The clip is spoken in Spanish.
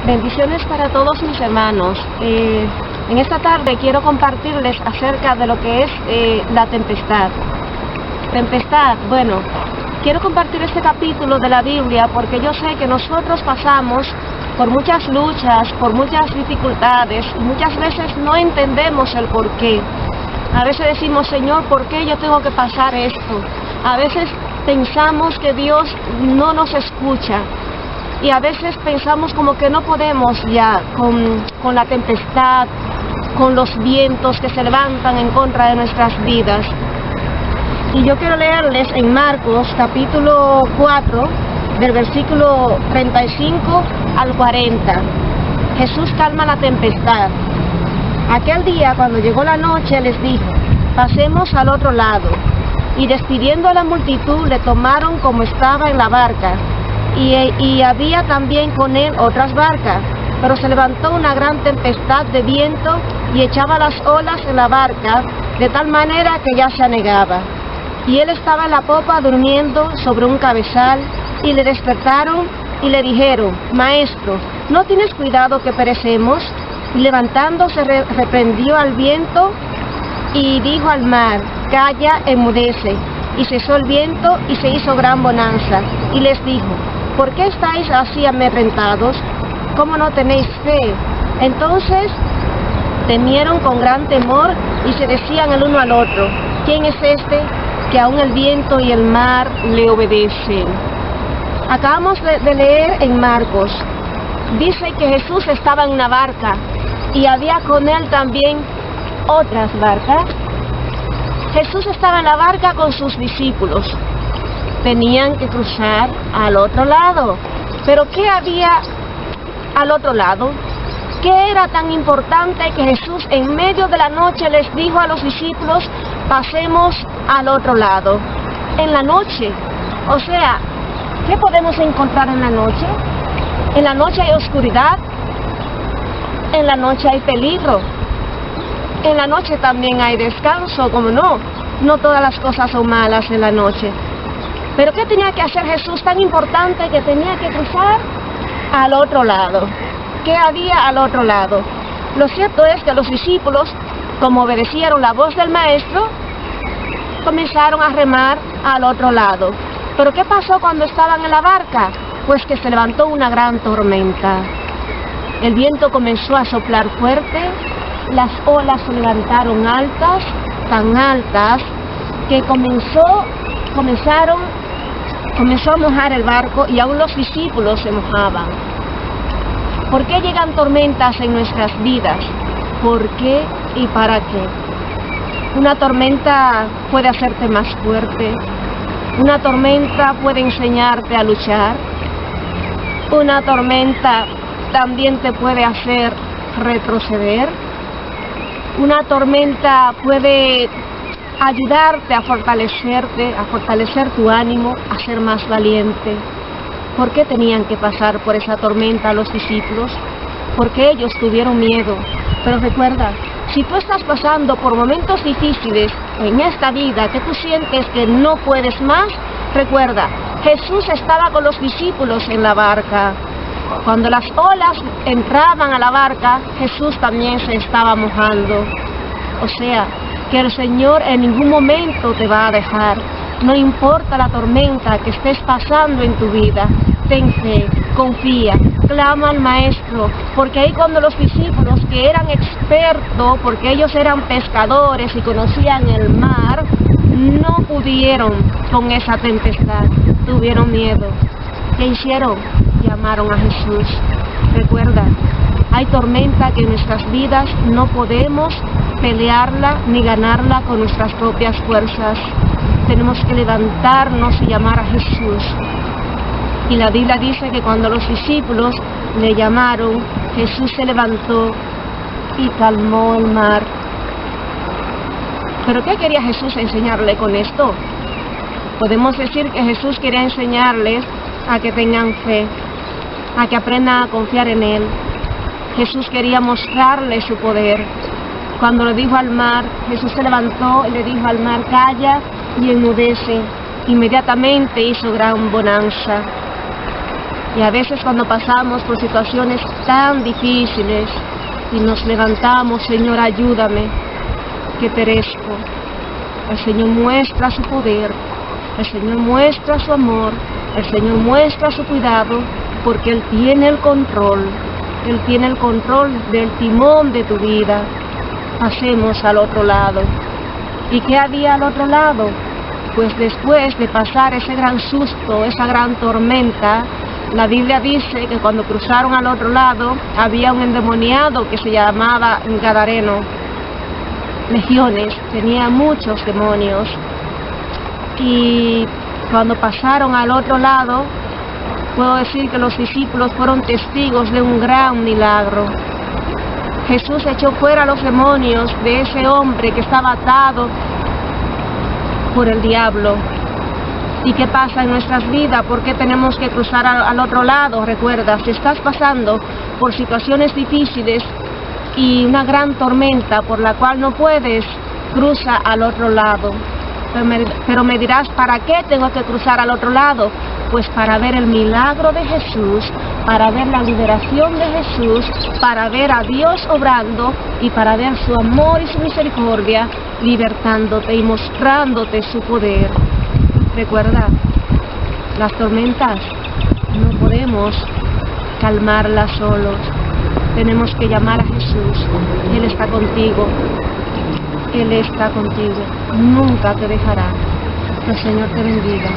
Bendiciones para todos mis hermanos. En esta tarde quiero compartirles acerca de lo que es la tempestad. Bueno, quiero compartir este capítulo de la Biblia porque yo sé que nosotros pasamos por muchas luchas, por muchas dificultades, y muchas veces no entendemos el por qué. A veces decimos, Señor, ¿por qué yo tengo que pasar esto? A veces pensamos que Dios no nos escucha. Y a veces pensamos como que no podemos ya con la tempestad, con los vientos que se levantan en contra de nuestras vidas. Y yo quiero leerles en Marcos capítulo 4, del versículo 35 al 40. Jesús calma la tempestad. Aquel día, cuando llegó la noche, les dijo, pasemos al otro lado. Y despidiendo a la multitud, le tomaron como estaba en la barca. Y había también con él otras barcas, pero se levantó una gran tempestad de viento y echaba las olas en la barca, de tal manera que ya se anegaba. Y él estaba en la popa durmiendo sobre un cabezal, y le despertaron y le dijeron, Maestro, ¿no tienes cuidado que perecemos? Y levantándose reprendió al viento y dijo al mar, Calla, enmudece. Y cesó el viento y se hizo gran bonanza. Y les dijo, ¿por qué estáis así amedrentados? ¿Cómo no tenéis fe? Entonces temieron con gran temor y se decían el uno al otro, ¿quién es este que aún el viento y el mar le obedecen? Acabamos de leer en Marcos. Dice que Jesús estaba en una barca y había con él también otras barcas. Jesús estaba en la barca con sus discípulos. Tenían que cruzar al otro lado. ¿Pero qué había al otro lado? ¿Qué era tan importante que Jesús en medio de la noche les dijo a los discípulos, pasemos al otro lado? En la noche. O sea, ¿qué podemos encontrar en la noche? En la noche hay oscuridad. En la noche hay peligro. En la noche también hay descanso, como no. No todas las cosas son malas en la noche. Pero ¿qué tenía que hacer Jesús tan importante que tenía que cruzar al otro lado? ¿Qué había al otro lado? Lo cierto es que los discípulos, como obedecieron la voz del Maestro, comenzaron a remar al otro lado. ¿Pero qué pasó cuando estaban en la barca? Pues que se levantó una gran tormenta. El viento comenzó a soplar fuerte, las olas se levantaron altas, tan altas, que comenzó a mojar el barco y aún los discípulos se mojaban. ¿Por qué llegan tormentas en nuestras vidas? ¿Por qué y para qué? Una tormenta puede hacerte más fuerte. Una tormenta puede enseñarte a luchar. Una tormenta también te puede hacer retroceder. Una tormenta puede ayudarte a fortalecer tu ánimo, a ser más valiente. ¿Por qué tenían que pasar por esa tormenta los discípulos? Porque ellos tuvieron miedo. Pero recuerda, si tú estás pasando por momentos difíciles en esta vida, que tú sientes que no puedes más, recuerda, Jesús estaba con los discípulos en la barca. Cuando las olas entraban a la barca, Jesús también se estaba mojando. O sea, que el Señor en ningún momento te va a dejar. No importa la tormenta que estés pasando en tu vida, ten fe, confía, clama al Maestro, porque ahí cuando los discípulos que eran expertos, porque ellos eran pescadores y conocían el mar, no pudieron con esa tempestad, tuvieron miedo. ¿Qué hicieron? Llamaron a Jesús. Recuerda, hay tormenta que en nuestras vidas no podemos pelearla ni ganarla con nuestras propias fuerzas. Tenemos que levantarnos y llamar a Jesús. Y la Biblia dice que cuando los discípulos le llamaron, Jesús se levantó y calmó el mar. ¿Pero qué quería Jesús enseñarle con esto? Podemos decir que Jesús quería enseñarles a que tengan fe, a que aprendan a confiar en Él. Jesús quería mostrarle su poder. Cuando le dijo al mar, Jesús se levantó y le dijo al mar, calla y enmudece. Inmediatamente hizo gran bonanza. Y a veces cuando pasamos por situaciones tan difíciles y nos levantamos, Señor, ayúdame, que perezco. El Señor muestra su poder, el Señor muestra su amor, el Señor muestra su cuidado, porque Él tiene el control. Él tiene el control del timón de tu vida. Pasemos al otro lado. ¿Y qué había al otro lado? Pues después de pasar ese gran susto, esa gran tormenta, la Biblia dice que cuando cruzaron al otro lado, había un endemoniado que se llamaba Gadareno. Legiones, tenía muchos demonios. Y cuando pasaron al otro lado, puedo decir que los discípulos fueron testigos de un gran milagro. Jesús echó fuera los demonios de ese hombre que estaba atado por el diablo. ¿Y qué pasa en nuestras vidas? ¿Por qué tenemos que cruzar al otro lado? Recuerda, si estás pasando por situaciones difíciles y una gran tormenta por la cual no puedes, cruza al otro lado. Pero me dirás, ¿para qué tengo que cruzar al otro lado? Pues para ver el milagro de Jesús, para ver la liberación de Jesús, para ver a Dios obrando y para ver su amor y su misericordia libertándote y mostrándote su poder. Recuerda, las tormentas no podemos calmarlas solos. Tenemos que llamar a Jesús. Él está contigo. Él está contigo. Nunca te dejará. Que el Señor te bendiga.